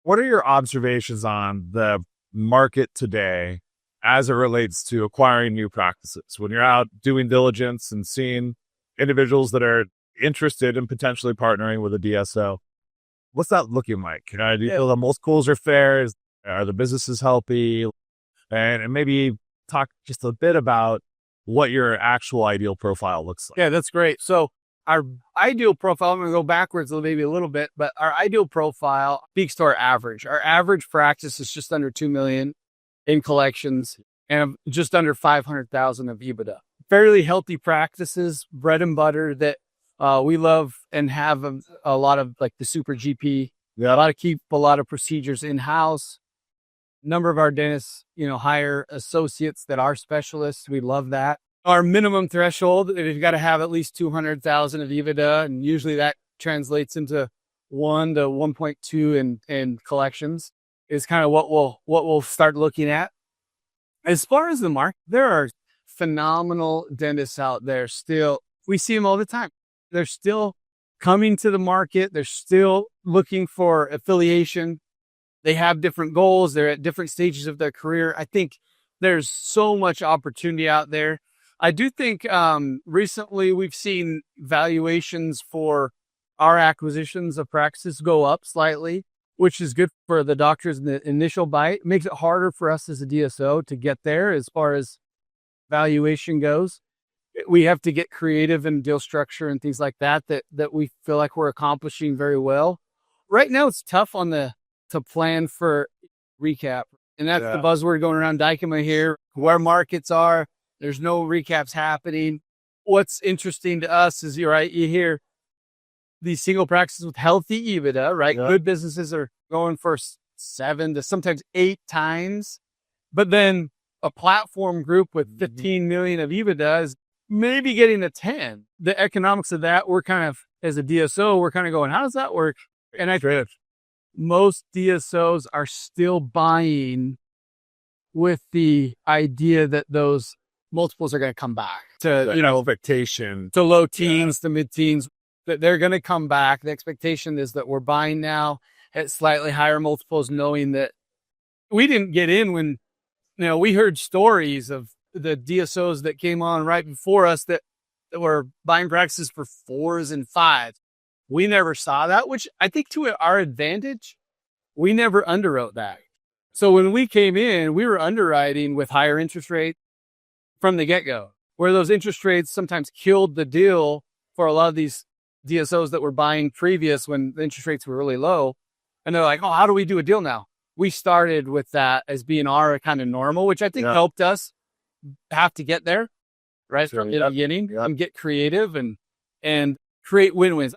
What are your observations on the market today as it relates to acquiring new practices? When you're out doing diligence and seeing individuals that are interested in potentially partnering with a DSO, what's that looking like? Do you feel the multiples are fair? Are the businesses healthy? And maybe talk just a bit about what your actual ideal profile looks like. Yeah, that's great. So our ideal profile, I'm going to go backwards maybe a little bit, but our ideal profile speaks to our average. Our average practice is just under 2 million in collections and just under 500,000 of EBITDA. Fairly healthy practices, bread and butter that we love and have a lot of like the super GP. Keep a lot of procedures in-house. Number of our dentists, hire associates that are specialists. We love that. Our minimum threshold, you've got to have at least 200,000 of EBITDA, and usually that translates into 1 to 1.2 in collections. Is kind of what we'll start looking at. As far as the market, there are phenomenal dentists out there. Still, we see them all the time. They're still coming to the market. They're still looking for affiliation. They have different goals. They're at different stages of their career. I think there's so much opportunity out there. I do think recently we've seen valuations for our acquisitions of practices go up slightly, which is good for the doctors in the initial bite. It makes it harder for us as a DSO to get there as far as valuation goes. We have to get creative in deal structure and things like that we feel like we're accomplishing very well. Right now it's tough to plan for recap. And that's the buzzword going around Dykema here, where markets are. There's no recaps happening. What's interesting to us is, you hear these single practices with healthy EBITDA, right? Yeah. Good businesses are going for 7 to sometimes 8 times. But then a platform group with 15 million of EBITDA is maybe getting a 10. The economics of that, we're kind of, as a DSO, we're kind of going, how does that work? And I think most DSOs are still buying with the idea that those multiples are going to come back to, expectation to low teens, to mid teens, that they're going to come back. The expectation is that we're buying now at slightly higher multiples, knowing that we didn't get in when, we heard stories of the DSOs that came on right before us that were buying practices for 4s and 5s. We never saw that, which I think to our advantage, we never underwrote that. So when we came in, we were underwriting with higher interest rates from the get-go, where those interest rates sometimes killed the deal for a lot of these DSOs that were buying previous when the interest rates were really low. And they're like, oh, how do we do a deal now? We started with that as being our kind of normal, which I think helped us have to get there, right? From the beginning and get creative and create win-wins.